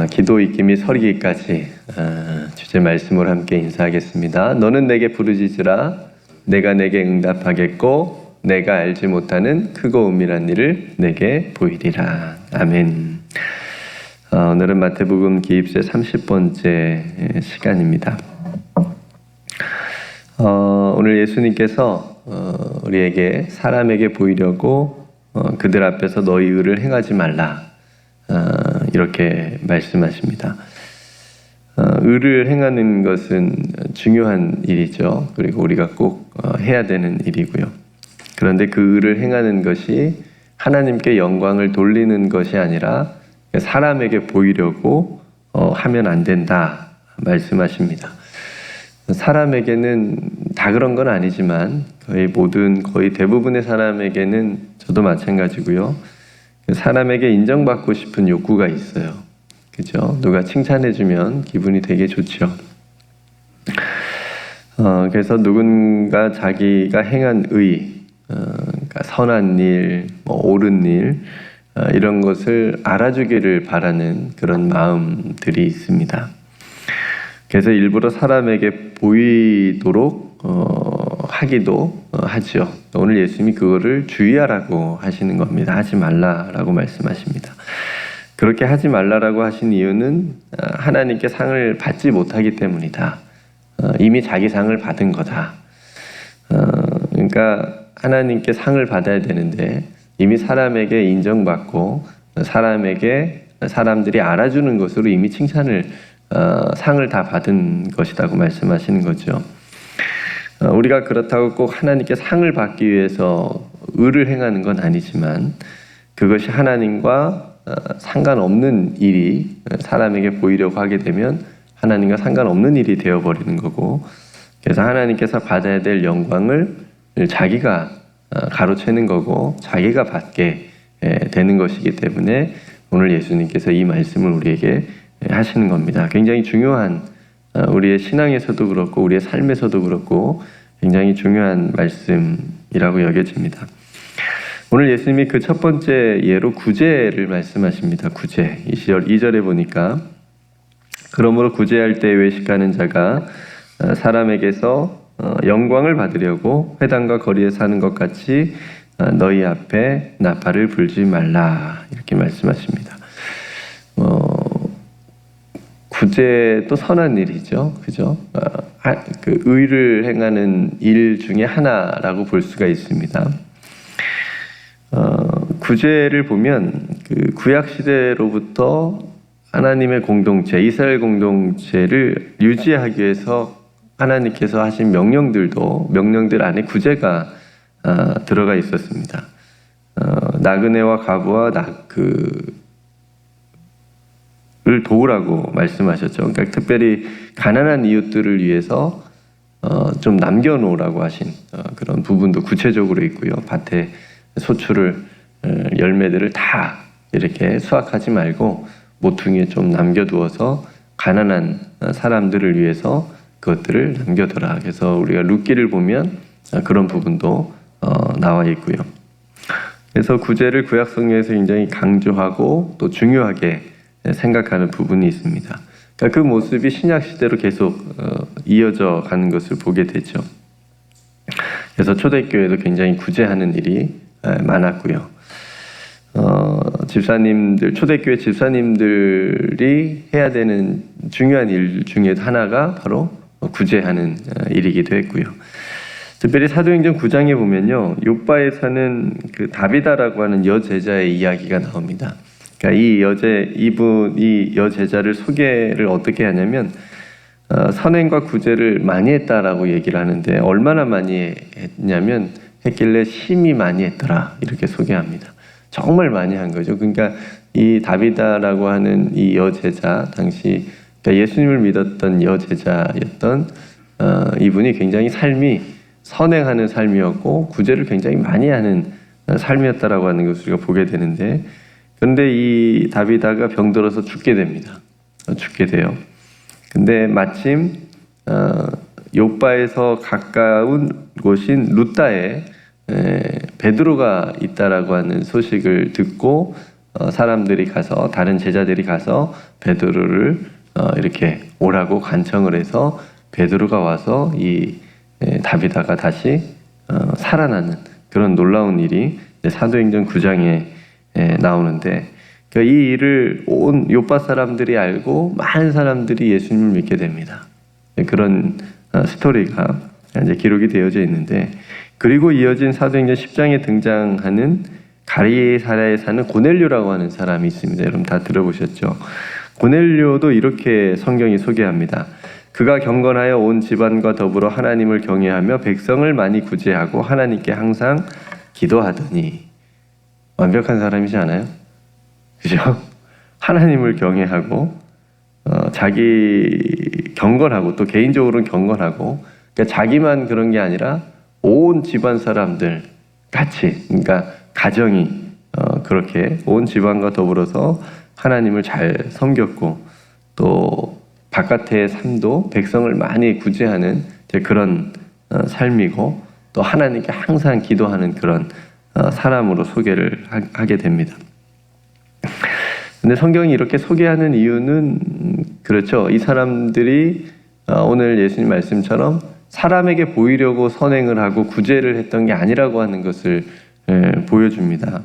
기도 익힘이 서리기까지 주제 말씀으로 함께 인사하겠습니다. 너는 내게 부르짖으라 내가 내게 응답하겠고 내가 알지 못하는 크고 은밀한 일을 내게 보이리라. 아멘. 오늘은 마태복음 기입세 30번째 시간입니다. 오늘 예수님께서 우리에게 사람에게 보이려고 그들 앞에서 너희 의를 행하지 말라 이렇게 말씀하십니다. 의를 행하는 것은 중요한 일이죠. 그리고 우리가 꼭 해야 되는 일이고요. 그런데 그 의를 행하는 것이 하나님께 영광을 돌리는 것이 아니라 사람에게 보이려고 하면 안 된다 말씀하십니다. 사람에게는 다 그런 건 아니지만 거의 대부분의 사람에게는 저도 마찬가지고요. 사람에게 인정받고 싶은 욕구가 있어요. 그죠? 누가 칭찬해주면 기분이 되게 좋죠. 그래서 누군가 자기가 행한 의, 그러니까 선한 일, 옳은 일, 이런 것을 알아주기를 바라는 그런 마음들이 있습니다. 그래서 일부러 사람에게 보이도록 하기도 하죠. 오늘 예수님이 그거를 주의하라고 하시는 겁니다. 하지 말라라고 말씀하십니다. 그렇게 하지 말라라고 하신 이유는 하나님께 상을 받지 못하기 때문이다. 이미 자기 상을 받은 거다. 그러니까 하나님께 상을 받아야 되는데 이미 사람에게 인정받고 사람들이 알아주는 것으로 이미 칭찬을 상을 다 받은 것이라고 말씀하시는 거죠. 우리가 그렇다고 꼭 하나님께 상을 받기 위해서 의를 행하는 건 아니지만 그것이 하나님과 상관없는 일이 사람에게 보이려고 하게 되면 하나님과 상관없는 일이 되어버리는 거고, 그래서 하나님께서 받아야 될 영광을 자기가 가로채는 거고 자기가 받게 되는 것이기 때문에 오늘 예수님께서 이 말씀을 우리에게 하시는 겁니다. 굉장히 중요한, 우리의 신앙에서도 그렇고 우리의 삶에서도 그렇고 굉장히 중요한 말씀이라고 여겨집니다. 오늘 예수님이 그 첫 번째 예로 구제를 말씀하십니다. 구제. 2절에 보니까 그러므로 구제할 때 외식하는 자가 사람에게서 영광을 받으려고 회당과 거리에 사는 것 같이 너희 앞에 나팔을 불지 말라 이렇게 말씀하십니다. 구제도 선한 일이죠. 그죠? 그 의를 행하는 일 중에 하나라고 볼 수가 있습니다. 구제를 보면 그 구약 시대로부터 하나님의 공동체, 이스라엘 공동체를 유지하기 위해서 하나님께서 하신 명령들 안에 구제가 들어가 있었습니다. 나그네와 과부와 를 도우라고 말씀하셨죠. 그러니까 특별히 가난한 이웃들을 위해서 좀 남겨놓으라고 하신 그런 부분도 구체적으로 있고요. 밭에 소출을 열매들을 다 이렇게 수확하지 말고 모퉁이에 좀 남겨두어서 가난한 사람들을 위해서 그것들을 남겨둬라. 그래서 우리가 룻기를 보면 그런 부분도 나와 있고요. 그래서 구제를 구약 성경에서 굉장히 강조하고 또 중요하게 생각하는 부분이 있습니다. 그러니까 그 모습이 신약 시대로 계속 이어져 가는 것을 보게 되죠. 그래서 초대교회도 굉장히 구제하는 일이 많았고요. 초대교회 집사님들이 해야 되는 중요한 일 중에 하나가 바로 구제하는 일이기도 했고요. 특별히 사도행전 9장에 보면요, 욥바에 사는 그 다비다라고 하는 여제자의 이야기가 나옵니다. 그러니까 이 여제자를 소개를 어떻게 하냐면 선행과 구제를 많이 했다라고 얘기를 하는데 얼마나 많이 했길래 심히 많이 했더라 이렇게 소개합니다. 정말 많이 한 거죠. 그러니까 이 다비다라고 하는 이 여제자 당시 그러니까 예수님을 믿었던 여제자였던 이분이 굉장히 삶이 선행하는 삶이었고 구제를 굉장히 많이 하는 삶이었다라고 하는 것을 우리가 보게 되는데, 그런데 이 다비다가 병들어서 죽게 됩니다. 죽게 돼요. 근데 마침 욥바에서 가까운 곳인 룻다에 베드로가 있다라고 하는 소식을 듣고 사람들이 가서 다른 제자들이 가서 베드로를 이렇게 오라고 간청을 해서 베드로가 와서 이 다비다가 다시 살아나는 그런 놀라운 일이 사도행전 9장에 나오는데 이 일을 온 요파 사람들이 알고 많은 사람들이 예수님을 믿게 됩니다. 그런 스토리가 이제 기록이 되어져 있는데 그리고 이어진 사도행전 10장에 등장하는 가리사랴에 사는 고넬료라고 하는 사람이 있습니다. 여러분 다 들어보셨죠? 고넬료도 이렇게 성경이 소개합니다. 그가 경건하여 온 집안과 더불어 하나님을 경외하며 백성을 많이 구제하고 하나님께 항상 기도하더니. 완벽한 사람이지 않아요? 그죠? 하나님을 경외하고 자기 경건하고 또 개인적으로는 경건하고 그러니까 자기만 그런 게 아니라 온 집안 사람들 같이 그러니까 가정이 그렇게 온 집안과 더불어서 하나님을 잘 섬겼고 또 바깥의 삶도 백성을 많이 구제하는 그런 삶이고 또 하나님께 항상 기도하는 그런 사람으로 소개를 하게 됩니다. 근데 성경이 이렇게 소개하는 이유는 그렇죠. 이 사람들이 오늘 예수님 말씀처럼 사람에게 보이려고 선행을 하고 구제를 했던 게 아니라고 하는 것을 보여줍니다.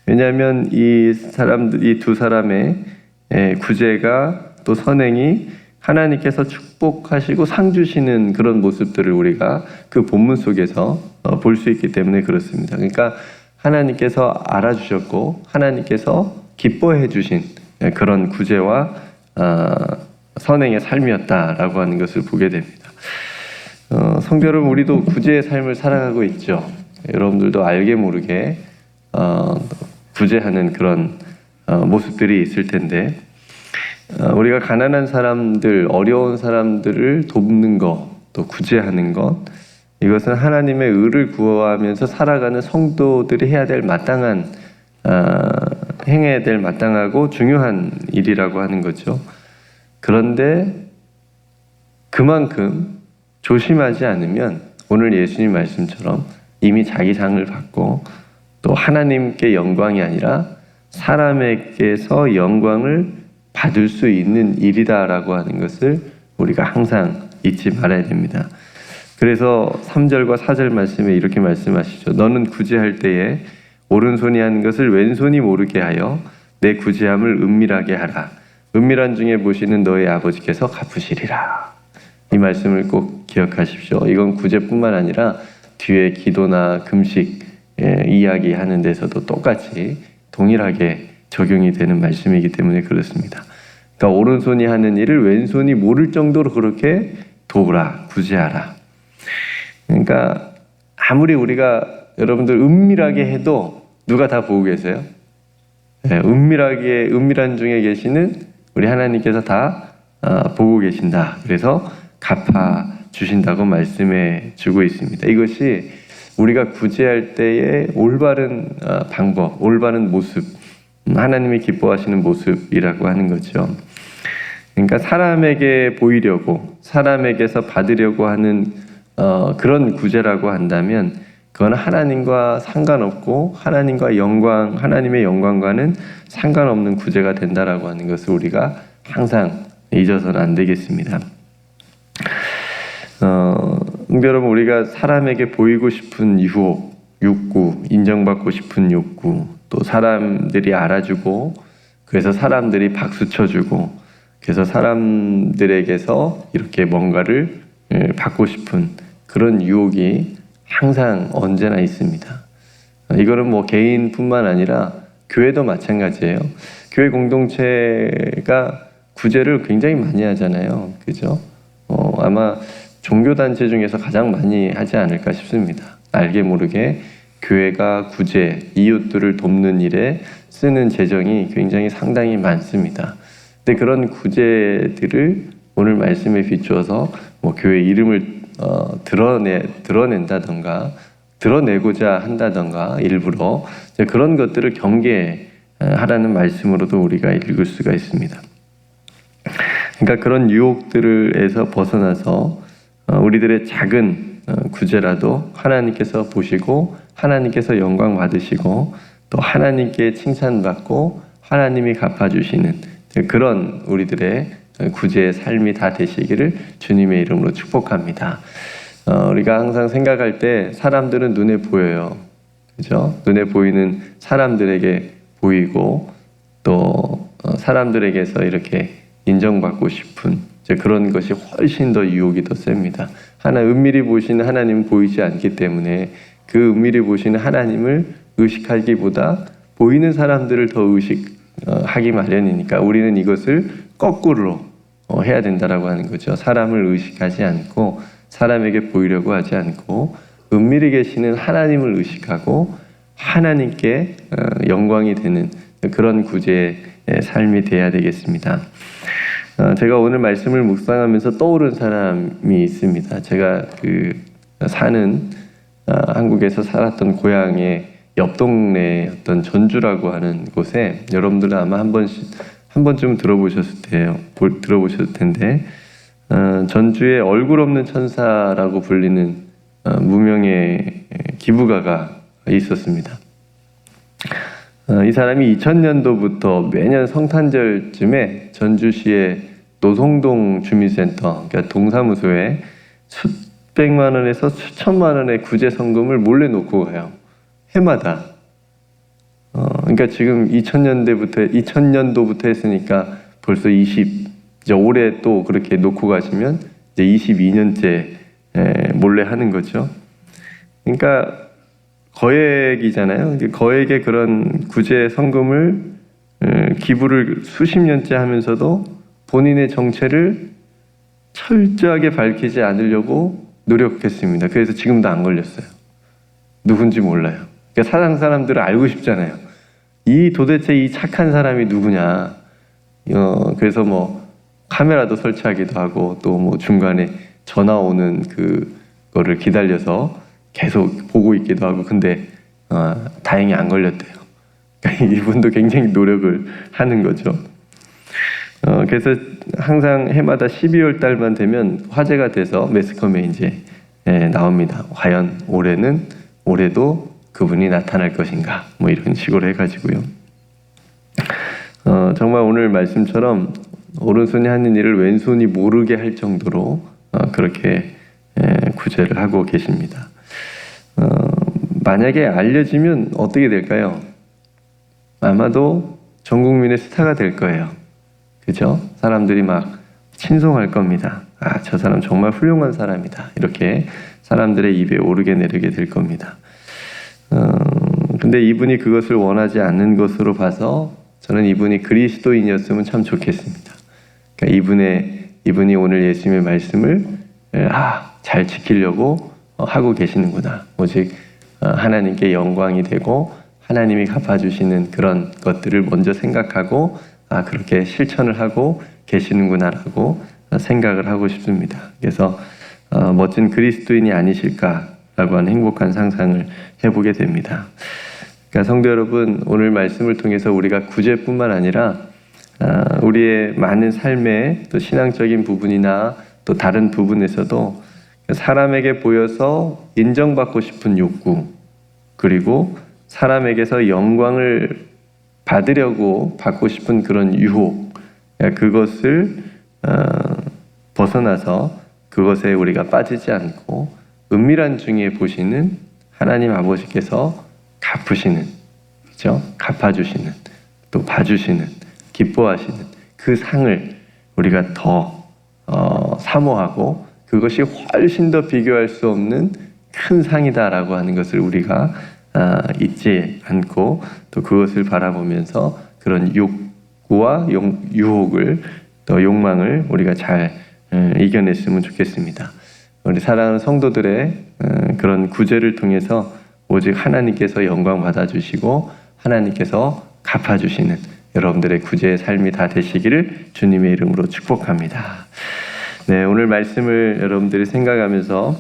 왜냐하면 이 두 사람의 구제가 또 선행이 하나님께서 축복하시고 상 주시는 그런 모습들을 우리가 그 본문 속에서 볼 수 있기 때문에 그렇습니다. 그러니까 하나님께서 알아주셨고 하나님께서 기뻐해 주신 그런 구제와 선행의 삶이었다라고 하는 것을 보게 됩니다. 성도 여러분, 우리도 구제의 삶을 살아가고 있죠. 여러분들도 알게 모르게 구제하는 그런 모습들이 있을 텐데 우리가 가난한 사람들, 어려운 사람들을 돕는 것, 또 구제하는 것, 이것은 하나님의 의를 구하면서 살아가는 성도들이 해야 될 행해야 될 마땅하고 중요한 일이라고 하는 거죠. 그런데 그만큼 조심하지 않으면 오늘 예수님 말씀처럼 이미 자기 상을 받고 또 하나님께 영광이 아니라 사람에게서 영광을 받을 수 있는 일이다라고 하는 것을 우리가 항상 잊지 말아야 됩니다. 그래서 3절과 4절 말씀에 이렇게 말씀하시죠. 너는 구제할 때에 오른손이 하는 것을 왼손이 모르게 하여 내 구제함을 은밀하게 하라. 은밀한 중에 보시는 너의 아버지께서 갚으시리라. 이 말씀을 꼭 기억하십시오. 이건 구제뿐만 아니라 뒤에 기도나 금식 이야기하는 데서도 똑같이 동일하게 적용이 되는 말씀이기 때문에 그렇습니다. 그러니까 오른손이 하는 일을 왼손이 모를 정도로 그렇게 도우라, 구제하라. 그러니까 아무리 우리가 여러분들 은밀하게 해도 누가 다 보고 계세요? 은밀한 중에 계시는 우리 하나님께서 다 보고 계신다. 그래서 갚아 주신다고 말씀해 주고 있습니다. 이것이 우리가 구제할 때의 올바른 방법, 올바른 모습, 하나님이 기뻐하시는 모습이라고 하는 거죠. 그러니까 사람에게 보이려고, 사람에게서 받으려고 하는 그런 구제라고 한다면 그건 하나님과 상관없고 하나님의 영광과는 상관없는 구제가 된다라고 하는 것을 우리가 항상 잊어서는 안 되겠습니다. 여러분, 우리가 사람에게 보이고 싶은 유혹, 욕구, 인정받고 싶은 욕구, 또 사람들이 알아주고 그래서 사람들이 박수 쳐주고 그래서 사람들에게서 이렇게 뭔가를 받고 싶은 그런 유혹이 항상 언제나 있습니다. 이거는 뭐 개인뿐만 아니라 교회도 마찬가지예요. 교회 공동체가 구제를 굉장히 많이 하잖아요. 그죠? 아마 종교단체 중에서 가장 많이 하지 않을까 싶습니다. 알게 모르게 교회가 구제, 이웃들을 돕는 일에 쓰는 재정이 굉장히 상당히 많습니다. 근데 그런 구제들을 오늘 말씀에 비추어서 뭐 교회 이름을 드러낸다던가 드러내고자 한다던가 일부러 그런 것들을 경계하라는 말씀으로도 우리가 읽을 수가 있습니다. 그러니까 그런 유혹들에서 벗어나서 우리들의 작은 구제라도 하나님께서 보시고 하나님께서 영광 받으시고 또 하나님께 칭찬받고 하나님이 갚아주시는 그런 우리들의 구제의 삶이 다 되시기를 주님의 이름으로 축복합니다. 우리가 항상 생각할 때 사람들은 눈에 보여요. 그죠? 눈에 보이는 사람들에게 보이고 또 사람들에게서 이렇게 인정받고 싶은 그런 것이 훨씬 더 유혹이 더 셉니다. 은밀히 보시는 하나님은 보이지 않기 때문에 그 은밀히 보시는 하나님을 의식하기보다 보이는 사람들을 더 의식하기 마련이니까 우리는 이것을 거꾸로 해야 된다라고 하는 거죠. 사람을 의식하지 않고 사람에게 보이려고 하지 않고 은밀히 계시는 하나님을 의식하고 하나님께 영광이 되는 그런 구제의 삶이 되어야 되겠습니다. 제가 오늘 말씀을 묵상하면서 떠오른 사람이 있습니다. 제가 한국에서 살았던 고향의 옆 동네 어떤 전주라고 하는 곳에 여러분들은 아마 한 번쯤 들어보셨을 텐데 전주에 얼굴 없는 천사라고 불리는 무명의 기부가가 있었습니다. 이 사람이 2000년도부터 매년 성탄절쯤에 전주시의 노송동 주민센터, 그러니까 동사무소에 수백만 원에서 수천만 원의 구제 성금을 몰래 놓고 가요. 해마다. 그러니까 지금 2000년도부터 했으니까 벌써 이제 올해 또 그렇게 놓고 가시면 이제 22년째 몰래 하는 거죠. 그러니까 거액이잖아요. 거액의 그런 구제 성금을 기부를 수십 년째 하면서도 본인의 정체를 철저하게 밝히지 않으려고 노력했습니다. 그래서 지금도 안 걸렸어요. 누군지 몰라요. 그러니까 사당 사람들은 알고 싶잖아요. 도대체 이 착한 사람이 누구냐. 그래서 뭐 카메라도 설치하기도 하고 또 뭐 중간에 전화 오는 그거를 기다려서 계속 보고 있기도 하고. 근데 다행히 안 걸렸대요. 그러니까 이분도 굉장히 노력을 하는 거죠. 그래서 항상 해마다 12월 달만 되면 화제가 돼서 매스컴에 이제 나옵니다. 과연 올해도 그분이 나타날 것인가, 뭐 이런 식으로 해가지고요. 정말 오늘 말씀처럼 오른손이 하는 일을 왼손이 모르게 할 정도로 그렇게 구제를 하고 계십니다. 만약에 알려지면 어떻게 될까요? 아마도 전 국민의 스타가 될 거예요. 그죠? 사람들이 막 친송할 겁니다. 저 사람 정말 훌륭한 사람이다. 이렇게 사람들의 입에 오르게 내리게 될 겁니다. 근데 이분이 그것을 원하지 않는 것으로 봐서 저는 이분이 그리스도인이었으면 참 좋겠습니다. 그러니까 이분이 오늘 예수님의 말씀을 잘 지키려고 하고 계시는구나. 오직 하나님께 영광이 되고 하나님이 갚아주시는 그런 것들을 먼저 생각하고 그렇게 실천을 하고 계시는구나라고 생각을 하고 싶습니다. 그래서 멋진 그리스도인이 아니실까라고 하는 행복한 상상을 해보게 됩니다. 그러니까 성도 여러분, 오늘 말씀을 통해서 우리가 구제뿐만 아니라 우리의 많은 삶의 또 신앙적인 부분이나 또 다른 부분에서도 사람에게 보여서 인정받고 싶은 욕구, 그리고 사람에게서 영광을 받고 싶은 그런 유혹, 그것을 벗어나서 그것에 우리가 빠지지 않고 은밀한 중에 보시는 하나님 아버지께서 갚으시는, 그죠? 갚아주시는, 또 봐주시는, 기뻐하시는 그 상을 우리가 더 사모하고 그것이 훨씬 더 비교할 수 없는 큰 상이다라고 하는 것을 우리가 잊지 않고 또 그것을 바라보면서 그런 욕구와 유혹을 또 욕망을 우리가 잘 이겨냈으면 좋겠습니다. 우리 사랑하는 성도들의 그런 구제를 통해서 오직 하나님께서 영광 받아주시고 하나님께서 갚아주시는 여러분들의 구제의 삶이 다 되시기를 주님의 이름으로 축복합니다. 네, 오늘 말씀을 여러분들이 생각하면서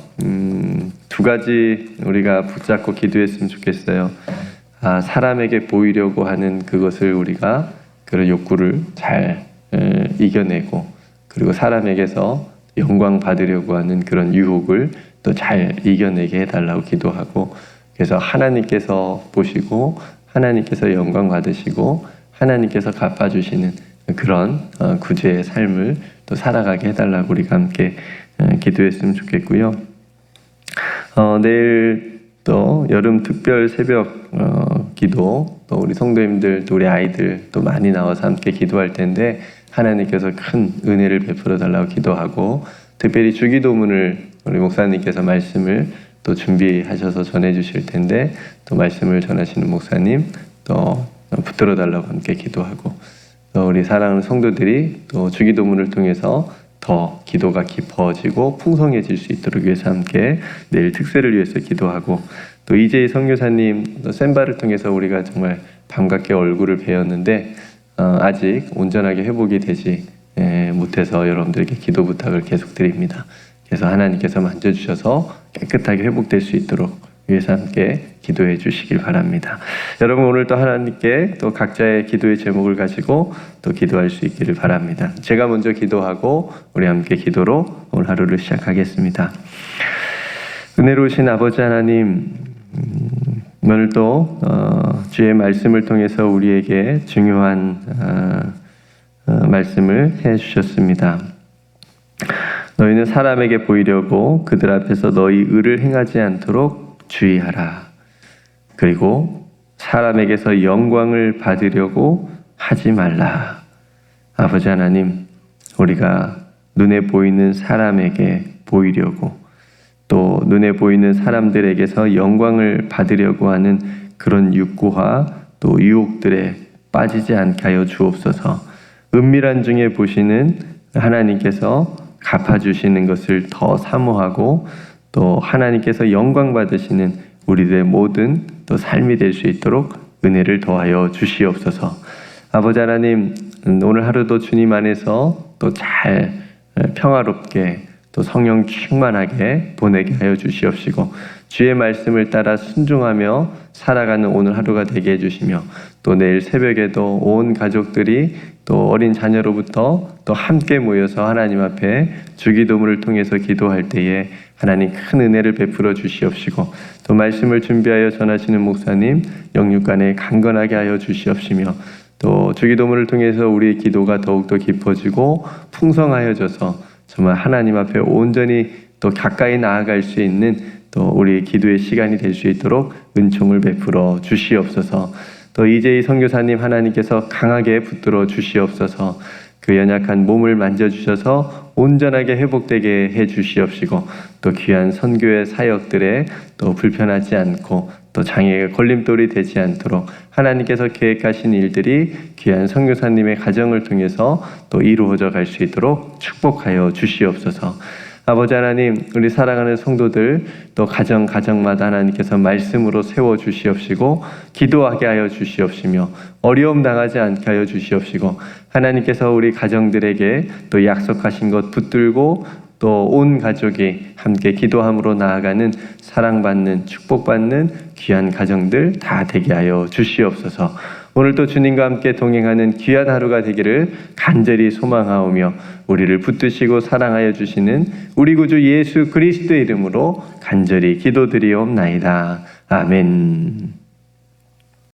두 가지 우리가 붙잡고 기도했으면 좋겠어요. 사람에게 보이려고 하는 그것을 우리가 그런 욕구를 잘 이겨내고, 그리고 사람에게서 영광 받으려고 하는 그런 유혹을 또 잘 이겨내게 해달라고 기도하고, 그래서 하나님께서 보시고 하나님께서 영광 받으시고 하나님께서 갚아주시는 그런 구제의 삶을 또 살아가게 해달라고 우리가 함께 기도했으면 좋겠고요. 내일 또 여름 특별 새벽 기도, 또 우리 성도님들, 또 우리 아이들 또 많이 나와서 함께 기도할 텐데 하나님께서 큰 은혜를 베풀어 달라고 기도하고, 특별히 주기도문을 우리 목사님께서 말씀을 또 준비하셔서 전해주실 텐데 또 말씀을 전하시는 목사님 또 붙들어 달라고 함께 기도하고, 또 우리 사랑하는 성도들이 또 주기도문을 통해서 더 기도가 깊어지고 풍성해질 수 있도록 위해서 함께 내일 특세를 위해서 기도하고, 또 이재희 선교사님 또 센바를 통해서 우리가 정말 반갑게 얼굴을 뵈었는데 아직 온전하게 회복이 되지 못해서 여러분들에게 기도 부탁을 계속 드립니다. 그래서 하나님께서 만져주셔서 깨끗하게 회복될 수 있도록 위해서 함께 기도해 주시길 바랍니다. 여러분, 오늘 또 하나님께 또 각자의 기도의 제목을 가지고 또 기도할 수 있기를 바랍니다. 제가 먼저 기도하고 우리 함께 기도로 오늘 하루를 시작하겠습니다. 은혜로우신 아버지 하나님, 오늘 또 주의 말씀을 통해서 우리에게 중요한 말씀을 해주셨습니다. 너희는 사람에게 보이려고 그들 앞에서 너희 의를 행하지 않도록 주의하라. 그리고 사람에게서 영광을 받으려고 하지 말라. 아버지 하나님, 우리가 눈에 보이는 사람에게 보이려고, 또 눈에 보이는 사람들에게서 영광을 받으려고 하는 그런 욕구와 또 유혹들에 빠지지 않게 하여 주옵소서. 은밀한 중에 보시는 하나님께서 갚아주시는 것을 더 사모하고, 또 하나님께서 영광 받으시는 우리들의 모든 또 삶이 될 수 있도록 은혜를 더하여 주시옵소서. 아버지 하나님, 오늘 하루도 주님 안에서 또 잘 평화롭게 또 성령 충만하게 보내게 하여 주시옵시고, 주의 말씀을 따라 순종하며 살아가는 오늘 하루가 되게 해주시며, 또 내일 새벽에도 온 가족들이 또 어린 자녀로부터 또 함께 모여서 하나님 앞에 주기도문을 통해서 기도할 때에 하나님 큰 은혜를 베풀어 주시옵시고, 또 말씀을 준비하여 전하시는 목사님 영육간에 강건하게 하여 주시옵시며, 또 주기도문을 통해서 우리의 기도가 더욱더 깊어지고 풍성하여져서 정말 하나님 앞에 온전히 또 가까이 나아갈 수 있는 또 우리의 기도의 시간이 될 수 있도록 은총을 베풀어 주시옵소서. 또 이재희 선교사님 하나님께서 강하게 붙들어 주시옵소서. 그 연약한 몸을 만져주셔서 온전하게 회복되게 해 주시옵시고, 또 귀한 선교의 사역들에 또 불편하지 않고 또 장애가 걸림돌이 되지 않도록 하나님께서 계획하신 일들이 귀한 선교사님의 가정을 통해서 또 이루어져 갈 수 있도록 축복하여 주시옵소서. 아버지 하나님, 우리 사랑하는 성도들 또 가정마다 하나님께서 말씀으로 세워 주시옵시고 기도하게 하여 주시옵시며 어려움 당하지 않게 하여 주시옵시고, 하나님께서 우리 가정들에게 또 약속하신 것 붙들고 또 온 가족이 함께 기도함으로 나아가는 사랑받는 축복받는 귀한 가정들 다 되게 하여 주시옵소서. 오늘도 주님과 함께 동행하는 귀한 하루가 되기를 간절히 소망하오며, 우리를 붙드시고 사랑하여 주시는 우리 구주 예수 그리스도의 이름으로 간절히 기도드리옵나이다. 아멘.